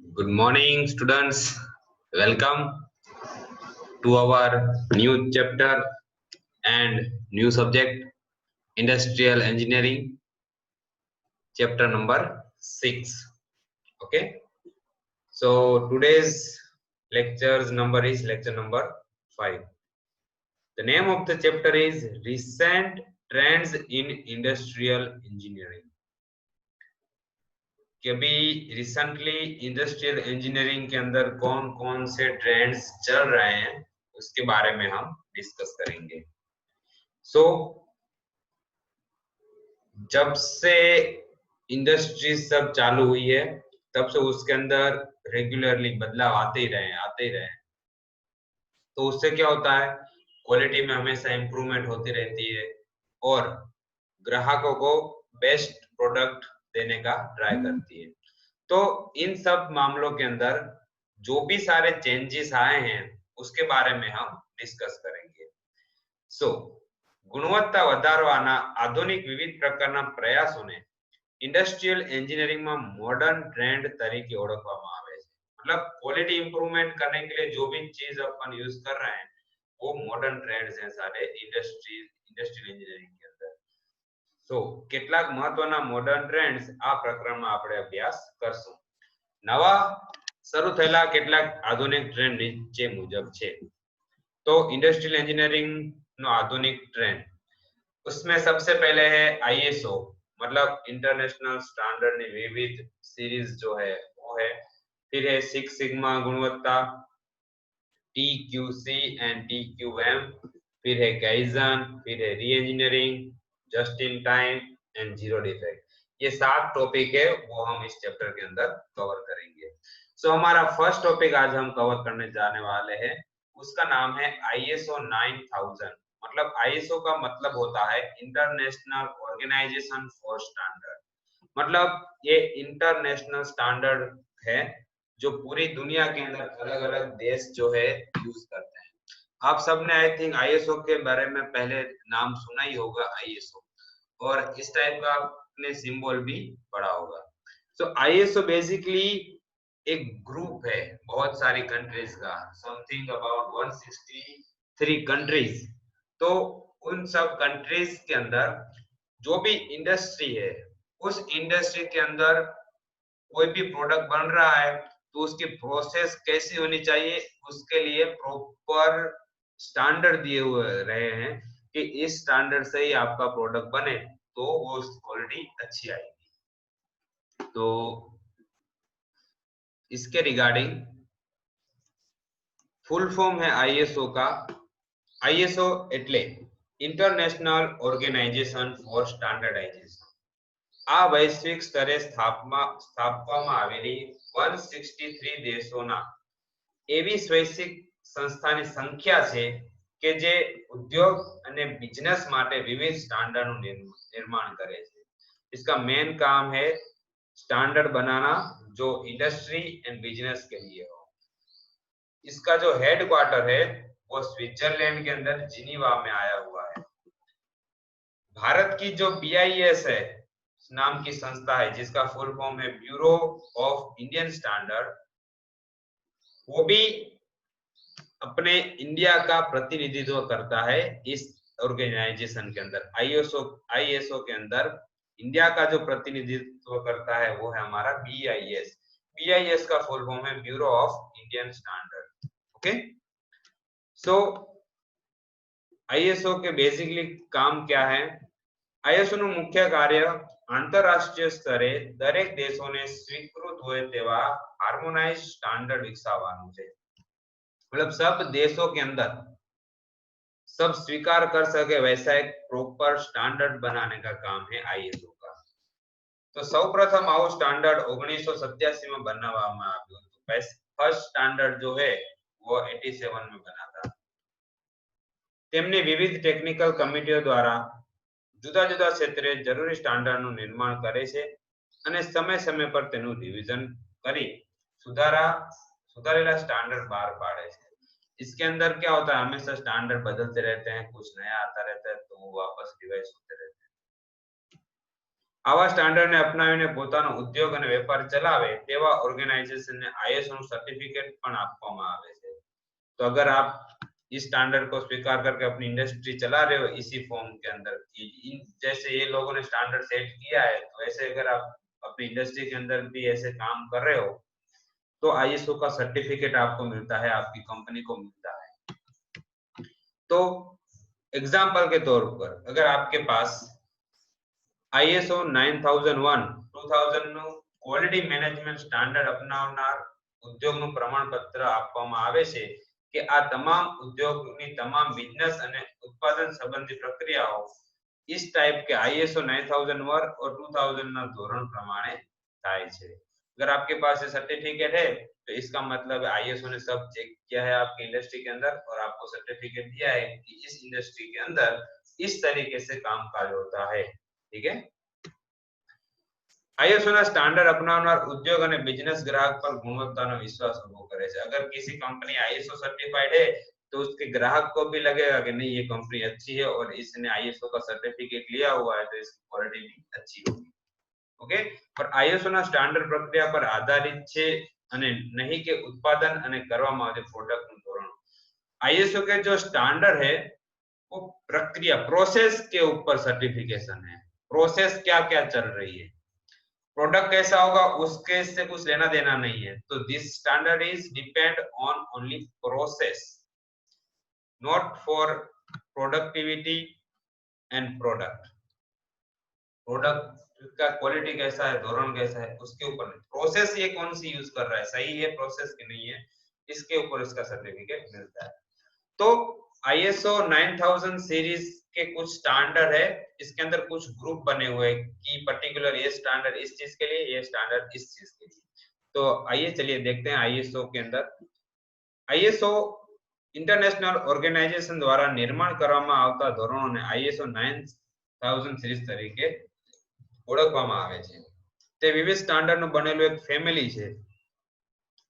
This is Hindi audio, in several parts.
Good morning, students. Welcome to our new chapter and new subject, Industrial Engineering, chapter number 6. Okay, so today's lecture's number is lecture number 5. The name of the chapter is Recent Trends in Industrial Engineering. कि अभी रिसेंटली इंडस्ट्रियल इंजीनियरिंग के अंदर कौन कौन से ट्रेंड्स चल रहे हैं उसके बारे में हम डिस्कस करेंगे। सो जब से इंडस्ट्री सब चालू हुई है तब से उसके अंदर रेगुलरली बदलाव आते ही रहे। तो उससे क्या होता है, क्वालिटी में हमेशा इंप्रूवमेंट होती रहती है और ग्राहकों को बेस्ट प्रोडक्ट देने का ट्राई करती है। तो इन सब मामलों के अंदर जो भी सारे चेंजेस आए हैं उसके बारे में हम डिस्कस करेंगे। सो गुणवत्ता વધારવાના આધુનિક વિવિધ પ્રકારના પ્રયાસોને ઇન્ડસ્ટ્રીયલ એન્જિનિયરિંગમાં મॉडर्न ट्रेंड તરીકે ઓળખવામાં આવે છે। मतलब क्वालिटी इंप्रूवमेंट करने के लिए जो भी चीज अपन यूज कर रहे हैं वो मॉडर्न ट्रेंड्स हैं सारे इंडस्ट्रियल इंजीनियरिंग के अंदर। सो કેટલાક મહત્વના મોડર્ન ટ્રેન્ડ્સ આ પ્રકરણમાં આપણે અભ્યાસ કરશું। નવા શરૂ થયેલા કેટલાક આધુનિક ટ્રેન્ડ નીચે મુજબ છે। तो इंडस्ट्रियल इंजीनियरिंग નો આધુનિક ટ્રેન્ડ, उसमें सबसे पहले है आईएसओ, मतलब इंटरनेशनल स्टैंडर्ड ની विविध सीरीज जो है वो है। फिर है सिक्स सिग्मा गुणवत्ता, टीक्यूसी एंड टीक्यूएम, फिर है काइजन, फिर है री engineering, just in time and zero defect. ये 7 टॉपिक है वो हम इस चैप्टर के अंदर कवर करेंगे। सो हमारा फर्स्ट टॉपिक आज हम कवर करने जाने वाले हैं, उसका नाम है आईएसओ 9000। मतलब आईएसओ का मतलब होता है इंटरनेशनल ऑर्गेनाइजेशन फॉर स्टैंडर्ड। मतलब ये इंटरनेशनल स्टैंडर्ड है जो पूरी दुनिया के अंदर अलग अलग देश जो है यूज करते हैं। आप सबने आई थिंक आईएसओ के बारे में पहले नाम सुना ही होगा आईएसओ, और इस टाइप का आपने सिंबल भी पढ़ा होगा। सो आईएसओ बेसिकली एक ग्रुप है बहुत सारी कंट्रीज का, समथिंग अबाउट 163 कंट्रीज। तो उन सब कंट्रीज के अंदर जो भी इंडस्ट्री है उस इंडस्ट्री के अंदर कोई भी प्रोडक्ट बन रहा है तो उसकी प्रोसेस कैसी होनी चाहिए उसके लिए प्रॉपर स्टैंडर्ड दिए हुए रहे हैं कि इस स्टैंडर्ड से ही आपका प्रोडक्ट बने तो वो क्वालिटी अच्छी आएगी। तो इसके रिगार्डिंग फुल फॉर्म है आईएसओ का। आईएसओ એટલે इंटरनेशनल ऑर्गेनाइजेशन फॉर स्टैंडर्डाइजेशन। આ વૈશ્વિક સ્તરે સ્થાપવામાં આવેલી 163 દેશોના એવી સ્વૈચ્છિક સંસ્થાની સંખ્યા છે કે જે ઉદ્યોગ અને બિઝનેસ માટે વિવિધ સ્ટાન્ડર્ડનું નિર્માણ કરે છે। इसका मेन काम है स्टैंडर्ड बनाना जो इंडस्ट्री एंड बिजनेस के लिए हो। इसका जो हेडक्वार्टर है वो स्विट्जरलैंड के अंदर जिनीवा में आया हुआ है। भारत की जो बीआईएस है नाम की संस्था है जिसका फुल फॉर्म है ब्यूरो ऑफ इंडियन स्टैंडर्ड, वो भी अपने इंडिया का प्रतिनिधित्व करता है इस ऑर्गेनाइजेशन के अंदर। आईएसओ के अंदर इंडिया का जो प्रतिनिधित्व करता है वो है हमारा बीआईएस। बीआईएस का फुल फॉर्म है bureau of Indian standard. Okay, so ISO के बेसिकली काम क्या है? आईएसओ નું મુખ્ય કાર્ય આંતરરાષ્ટ્રીય સ્તરે દરેક દેશોને સ્વીકૃત હોય તેવા હાર્મોનાઇઝ સ્ટાન્ડર્ડ વિકસાવવાનું છે। मतलब सब देशों के अंदर सब स्वीकार कर सके वैसा एक प्रॉपर स्टैंडर्ड बनाने का काम है आईएसओ का। तो સૌપ્રથમ આવો સ્ટાન્ડર્ડ 1987 में બનાવવામાં આવ્યો હતો। फर्स्ट स्टैंडर्ड जो है वो 87 में बना था। તેમની વિવિધ ટેકનિકલ કમિટીઓ દ્વારા જુદા જુદા ક્ષેત્રે જરૂરી સ્ટાન્ડર્ડનું નિર્માણ કરે છે અને સમય સમય પર તેનું રિવિઝન કરી સુધારેલા સ્ટાન્ડર્ડ બહાર પાડે છે। इसके अंदर क्या होता है, हमेशा स्टैंडर्ड बदलते रहते हैं, कुछ नया आता रहता है तो वो वापस रिवाइज होते रहते हैं। આવા સ્ટાન્ડર્ડને અપનાવીને પોતાનો ઉદ્યોગ અને વેપાર ચલાવે તેવા ઓર્ગેનાઇઝેશનને આઈએસઓ નું સર્ટિફિકેટ પણ આપવામાં આવે છે। तो अगर आप इस स्टैंडर्ड को स्वीकार करके अपनी इंडस्ट्री चला रहे हो इसी फॉर्म के अंदर, जैसे ये लोगों ने स्टैंडर्ड सेट किया है, तो ऐसे अगर आप अपनी इंडस्ट्री के अंदर भी ऐसे काम कर रहे हो तो आईएसओ का सर्टिफिकेट आपको मिलता है, आपकी कंपनी को मिलता है। तो एग्जाम्पल के तौर पर अगर आपके पास आईएसओ 9001 2000 નું ક્વોલિટી મેનેજમેન્ટ સ્ટાન્ડર્ડ અપનાવનાર ઉદ્યોગનું પ્રમાણપત્ર આપવામાં આવે છે કે આ તમામ ઉદ્યોગની તમામ બિઝનેસ અને ઉત્પાદન સંબંધી પ્રક્રિયાઓ इस टाइप के आईएसओ 9001 और 2000 ना धोरण प्रमाणे થાય છે। अगर आपके पास ये सर्टिफिकेट है तो इसका मतलब आईएसओ ने सब चेक किया है आपकी इंडस्ट्री के अंदर और आपको सर्टिफिकेट दिया है कि इस इंडस्ट्री के अंदर इस तरीके से कामकाज होता है। ठीक है। आईएसओ ना स्टैंडर्ड अपनावनार उद्योग અને બિઝનેસ ગ્રાહક પર ગુણવત્તાનો વિશ્વાસ ઉભો કરે છે। अगर किसी कंपनी आईएसओ सर्टिफाइड है तो उसके ग्राहक को भी लगेगा कि नहीं ये कंपनी अच्छी है और इसने आईएसओ का सर्टिफिकेट लिया हुआ है तो इसकी क्वालिटी भी अच्छी होगी। ओके। पर आईएसओ ना स्टैंडर्ड प्रक्रिया पर आधारित છે અને નહીં કે ઉત્પાદન અને કરવામાં આવતી પ્રોડક્ટનું ધોરણ। आईएसओ के जो स्टैंडर्ड है वो प्रक्रिया प्रोसेस के ऊपर सर्टिफिकेशन है। प्रोसेस क्या क्या चल रही है, प्रोडक्ट कैसा होगा उसके से कुछ लेना देना नहीं है। तो this standard is depend on only process, not for productivity and product. Product का क्वालिटी कैसा है, धोरण कैसा है उसके ऊपर नहीं, प्रोसेस ये कौन सी यूज कर रहा है, सही है प्रोसेस की नहीं है, इसके ऊपर इसका सर्टिफिकेट मिलता है। तो आईएसओ 9000 सीरीज के कुछ स्टैंडर्ड है, इसके अंदर कुछ ग्रुप बने हुए कि पर्टिकुलर ये स्टैंडर्ड इस चीज के लिए, ये स्टैंडर्ड इस चीज के लिए। तो आइए चलिए देखते हैं आईएसओ के अंदर। आईएसओ इंटरनेशनल ऑर्गेनाइजेशन द्वारा निर्माण કરવામાં આવતા ધોરણોને આઈએસઓ 9000 सीरीज તરીકે ઓળખવામાં આવે છે। તે વિવિધ સ્ટાન્ડર્ડનું બનેલું એક ફેમિલી છે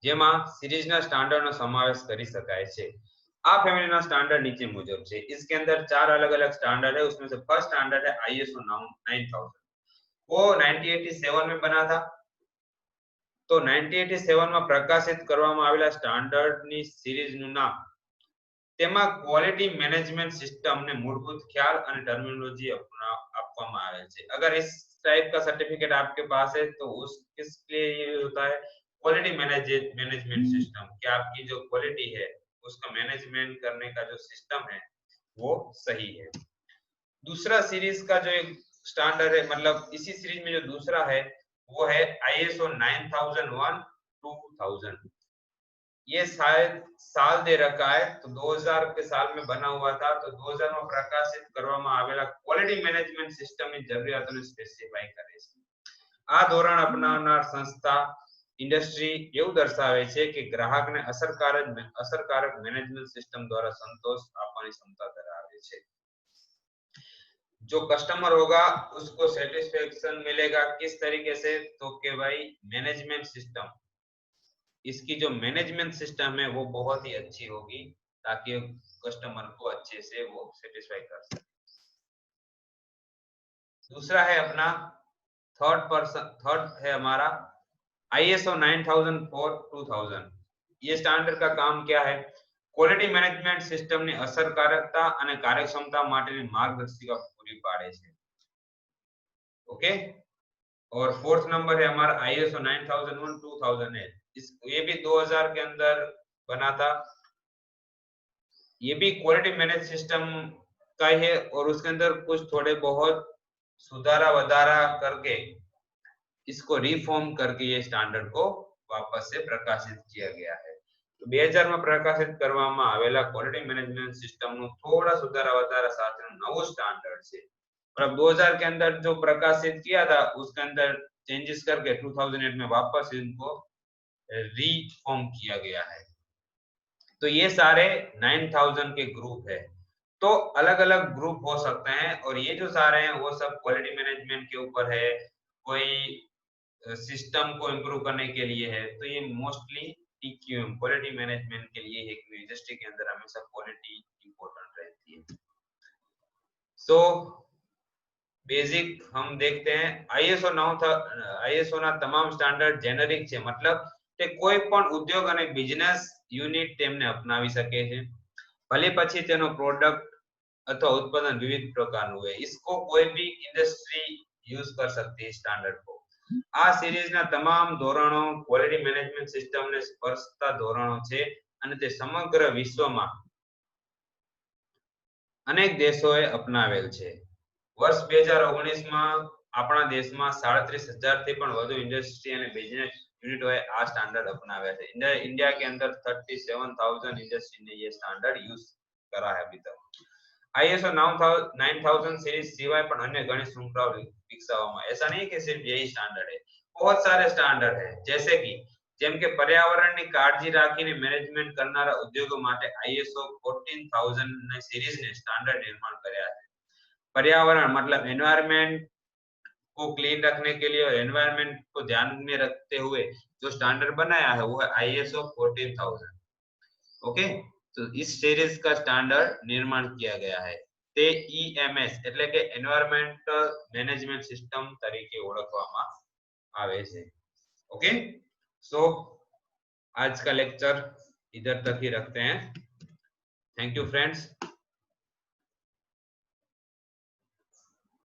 જેમાં સિરીઝના સ્ટાન્ડર્ડનો સમાવેશ કરી શકાય છે। आ फैमिली ना स्टैंडर्ड नीचे मुजब है। इसके अंदर 4 अलग अलग स्टैंडर्ड है, उसमें से फर्स्ट स्टैंडर्ड है आईएसओ 9000। वो 1987 में बना था। तो 1987 में प्रकाशित કરવામાં આવેલા સ્ટાન્ડર્ડની સિરીઝનું નામ, તેમાં ક્વોલિટી મેનેજમેન્ટ સિસ્ટમને મૂળભૂત ખ્યાલ અને ટર્મિનોલોજી આપવામાં આવે છે। अगर इस टाइप का सर्टिफिकेट आपके पास है तो उस किसके लिए ये होता है, क्वालिटी मैनेजमेंट सिस्टम, कि आपकी जो क्वालिटी है उसका मैनेजमेंट करने का जो सिस्टम है वो सही है। दूसरा सीरीज का जो एक स्टैंडर्ड है, मतलब इसी सीरीज में जो दूसरा है वो है आईएसओ 9001 2000। ये शायद साल दे रखा है तो 2000 के साल में बना हुआ था। तो 2000 में प्रकाशित કરવામાં આવેલા ક્વોલિટી મેનેજમેન્ટ સિસ્ટમની જરૂરિયાતોને સ્પેસિફાઈ કરે છે। આ ધોરણ અપનાવનાર સંસ્થા इंडस्ट्री એવું દર્શાવે છે કે ગ્રાહકને અસરકારક મેનેજમેન્ટ સિસ્ટમ દ્વારા સંતોષ આપવાની ક્ષમતા ધરાવે છે। जो कस्टमर होगा उसको सेटिस्फेक्शन मिलेगा किस तरीके से, तो कि भाई मैनेजमेंट सिस्टम, इसकी जो मैनेजमेंट सिस्टम है वो बहुत ही अच्छी होगी ताकि कस्टमर को अच्छे से वो सेटिस्फाई कर सके। दूसरा है अपना थर्ड है हमारा आईएसओ 9004 2000। ये स्टैंडर्ड का काम क्या है, क्वॉलिटी मैनेजमेंट सिस्टम ની અસરકારકતા અને કાર્યક્ષમતા માટેની માર્ગદર્શિકા પૂરી પાડે છે। ओके। और फोर्थ नंबर है हमारा आईएसओ 9001 2000 है। ये भी 2000 के अंदर बना था। ये भी क्वालिटी मैनेज सिस्टम का ही है और उसके अंदर कुछ थोड़े बहुत सुधारा वधारा करके इसको रिफॉर्म करके ये स्टैंडर्ड को वापस से प्रकाशित किया गया है। तो 2000 में प्रकाशित કરવામાં આવેલા ક્વોલિટી મેનેજમેન્ટ સિસ્ટમનું થોડા સુધારા વધારા સાથેનું નવું સ્ટાન્ડર્ડ છે। और अब 2000 के अंदर जो प्रकाशित किया था उसके अंदर चेंजेस करके 2008 में वापस इनको रिफॉर्म किया गया है। तो ये सारे 9000 के ग्रुप है। तो अलग अलग ग्रुप हो सकते हैं और ये जो सारे हैं वो सब क्वालिटी मैनेजमेंट के ऊपर है, कोई सिस्टम को इम्प्रूव करने के लिए है। तो ये मोस्टली टीक्यूएम क्वालिटी मैनेजमेंट के लिए है कि इंडस्ट्री के अंदर हमेशा क्वालिटी इंपॉर्टेंट रहती है। सो बेसिक हम देखते हैं आईएसओ ना તમામ સ્ટાન્ડર્ડ જેનરિક છે, મતલબ કે કોઈ પણ ઉદ્યોગ અને બિઝનેસ યુનિટ તેમને અપનાવી શકે છે, ભલે પછી તેનો પ્રોડક્ટ अथवा उत्पादन विविध प्रकार हुए, इसको कोई भी इंडस्ट्री यूज कर सकती है स्टैंडर्ड को। आ सीरीज ना तमाम ધોરણો ક્વોલિટી મેનેજમેન્ટ સિસ્ટમ ને સ્પર્શતા ધોરણો છે અને તે સમગ્ર વિશ્વમાં અનેક દેશોએ અપનાવેલ છે। વર્ષ 2019 માં આપણા દેશમાં 37,000 થી પણ વધુ ઇન્ડસ્ટ્રી અને બિઝનેસ યુનિટોએ આ સ્ટાન્ડર્ડ અપનાવ્યા છે। इंडिया के अंदर 37,000 इंडस्ट्री ने ये स्टैंडर्ड यूज करा है अभी तक। आईएसओ 9000 सीरीज सिवाय पण अन्य गणित श्रृंखलाओं विकसावવામાં, ऐसा नहीं कि सिर्फ यही स्टैंडर्ड है, बहुत सारे स्टैंडर्ड है, जैसे कि જેમ કે પર્યાવરણની કાળજી રાખીને મેનેજમેન્ટ કરનારા ઉદ્યોગો માટે આઈએસઓ 14000 ને સિરીઝને સ્ટાન્ડર્ડ નિર્માણ કર્યા છે। पर्यावरण मतलब एनवायरनमेंट को क्लीन रखने के लिए और एनवायरनमेंट को ध्यान में रखते हुए जो स्टैंडर्ड बनाया है वो है आईएसओ 14000। ओके, तो इस सीरीज का स्टैंडर्ड निर्माण किया गया है। તે ईएमएस એટલે કે એન્વાયરમેન્ટલ મેનેજમેન્ટ સિસ્ટમ તરીકે ઓળખવામાં આવે છે। ओके, सो आज का लेक्चर इधर तक ही रखते हैं। Thank you friends.